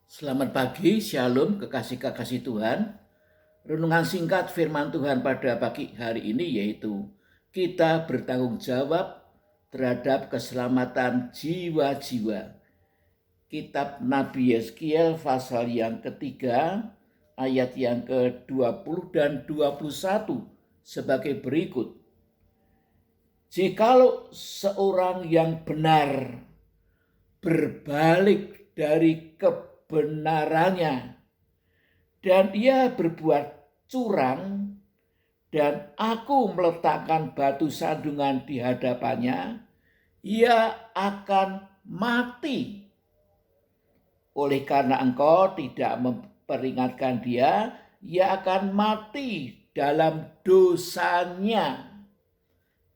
Selamat pagi, shalom, kekasih-kekasih Tuhan. Renungan singkat firman Tuhan pada pagi hari ini yaitu kita bertanggung jawab terhadap keselamatan jiwa-jiwa. Kitab Nabi Yeskiel pasal yang ketiga, ayat yang ke-20 dan 21 sebagai berikut. Jikalau seorang yang benar berbalik dari kebenarannya dan ia berbuat curang dan aku meletakkan batu sandungan di hadapannya, ia akan mati. Oleh karena engkau tidak memperingatkan dia, ia akan mati dalam dosanya.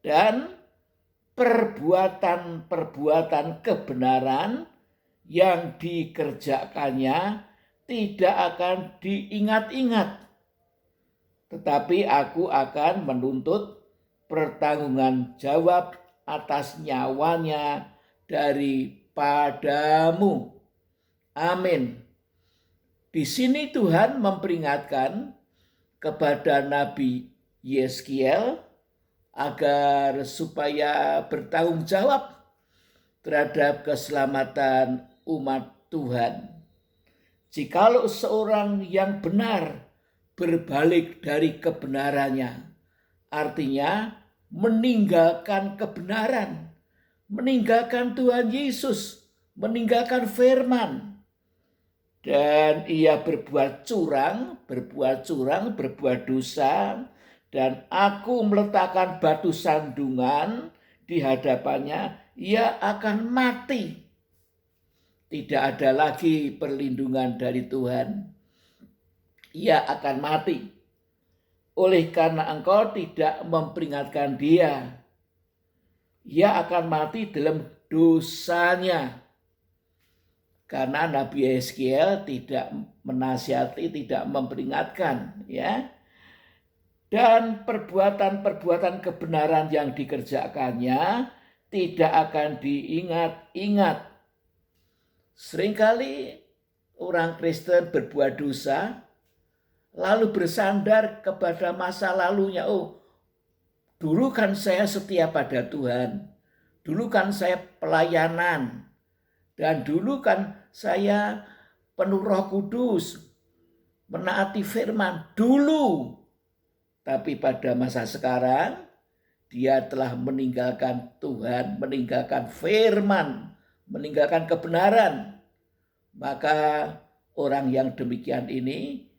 Dan perbuatan-perbuatan kebenaran yang dikerjakannya tidak akan diingat-ingat. Tetapi aku akan menuntut pertanggungan jawab atas nyawanya daripadamu. Amin. Di sini Tuhan memperingatkan kepada Nabi Yeskiel agar supaya bertanggung jawab terhadap keselamatan umat Tuhan. Jikalau seorang yang benar berbalik dari kebenarannya, artinya meninggalkan kebenaran, meninggalkan Tuhan Yesus, meninggalkan firman, dan ia berbuat curang, berbuat dosa, dan aku meletakkan batu sandungan di hadapannya, ia akan mati. Tidak ada lagi perlindungan dari Tuhan. Ia akan mati. Oleh karena engkau tidak memperingatkan dia, ia akan mati dalam dosanya. Karena Nabi Yeskiel tidak menasihati, tidak memperingatkan, ya. Dan perbuatan-perbuatan kebenaran yang dikerjakannya tidak akan diingat-ingat. Seringkali orang Kristen berbuat dosa, lalu bersandar kepada masa lalunya. Oh, dulu kan saya setia pada Tuhan, dulu kan saya pelayanan, dan dulu kan saya penuh Roh Kudus, menaati firman, dulu. Tapi pada masa sekarang, dia telah meninggalkan Tuhan, meninggalkan firman, meninggalkan kebenaran. Maka orang yang demikian ini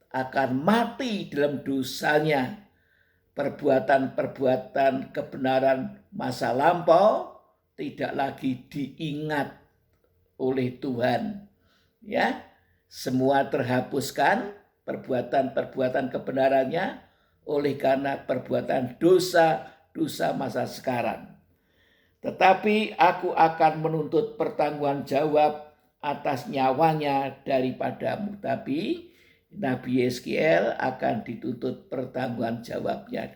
akan mati dalam dosanya. Perbuatan-perbuatan kebenaran masa lampau tidak lagi diingat oleh Tuhan. Ya, semua terhapuskan perbuatan-perbuatan kebenarannya oleh karena perbuatan dosa masa sekarang. Tetapi aku akan menuntut pertanggungan jawab atas nyawanya daripadamu. Tapi Nabi Yeskiel akan dituntut pertanggungan jawabnya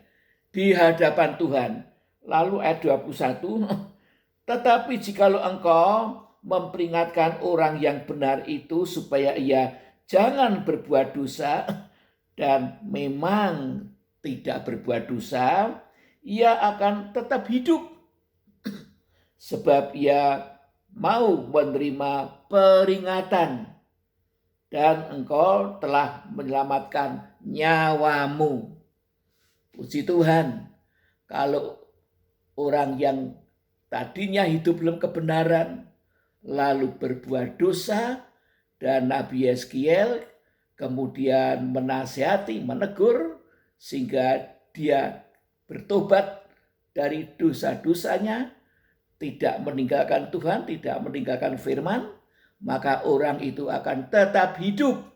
di hadapan Tuhan. Lalu ayat 21, tetapi jikalau engkau memperingatkan orang yang benar itu supaya ia jangan berbuat dosa dan memang tidak berbuat dosa, ia akan tetap hidup sebab ia mau menerima peringatan dan engkau telah menyelamatkan nyawamu. Puji Tuhan, kalau orang yang tadinya hidup dalam kebenaran lalu berbuat dosa, dan Nabi Yeskiel kemudian menasihati, menegur sehingga dia bertobat dari dosa-dosanya, tidak meninggalkan Tuhan, tidak meninggalkan firman, maka orang itu akan tetap hidup,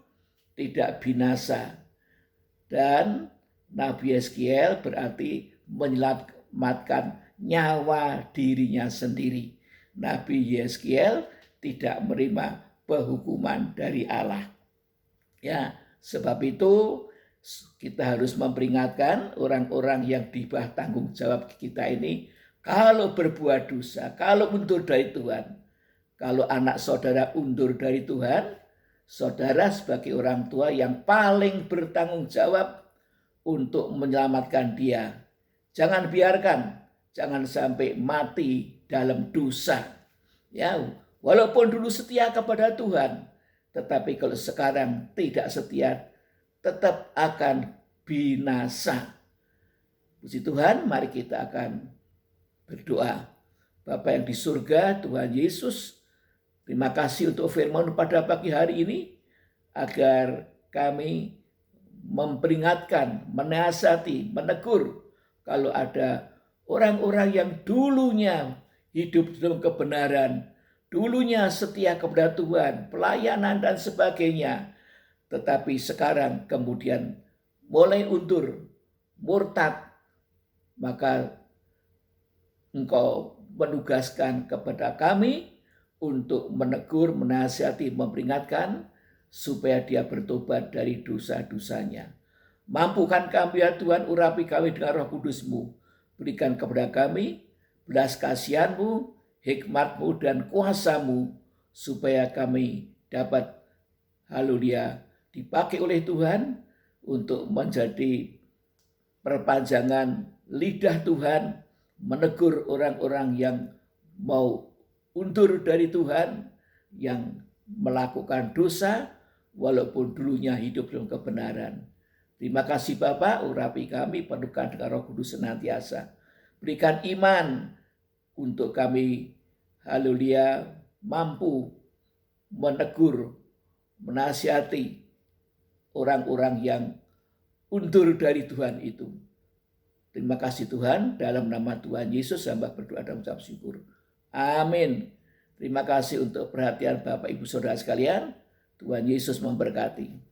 tidak binasa. Dan Nabi Yeskiel berarti menyelamatkan nyawa dirinya sendiri. Nabi Yeskiel tidak menerima penghukuman dari Allah. Ya, sebab itu kita harus memperingatkan orang-orang yang di bawah tanggung jawab kita ini, kalau berbuat dosa, kalau mundur dari Tuhan, kalau anak saudara undur dari Tuhan, saudara sebagai orang tua yang paling bertanggung jawab untuk menyelamatkan dia. Jangan biarkan, jangan sampai mati dalam dosa. Ya, walaupun dulu setia kepada Tuhan, tetapi kalau sekarang tidak setia, tetap akan binasa. Puji Tuhan, mari kita akan berdoa. Bapa yang di surga, Tuhan Yesus, terima kasih untuk firman pada pagi hari ini, agar kami memperingatkan, menasihati, menegur kalau ada orang-orang yang dulunya hidup dalam kebenaran, dulunya setia kepada Tuhan, pelayanan dan sebagainya, tetapi sekarang kemudian mulai undur, murtad, maka Engkau menugaskan kepada kami untuk menegur, menasihati, memperingatkan supaya dia bertobat dari dosa-dosanya. Mampukan kami ya Tuhan, urapi kami dengan Roh Kudus-Mu. Berikan kepada kami belas kasihan-Mu, hikmat-Mu dan kuasa-Mu, supaya kami dapat, haleluya, dipakai oleh Tuhan untuk menjadi perpanjangan lidah Tuhan, menegur orang-orang yang mau undur dari Tuhan, yang melakukan dosa walaupun dulunya hidup dalam kebenaran. Terima kasih Bapa, urapi kami, penuhkan dengan Roh Kudus senantiasa. Berikan iman untuk kami, haleluya, mampu menegur, menasihati orang-orang yang undur dari Tuhan itu. Terima kasih Tuhan, dalam nama Tuhan Yesus hamba berdoa dan mengucap syukur. Amin. Terima kasih untuk perhatian Bapak Ibu Saudara sekalian. Tuhan Yesus memberkati.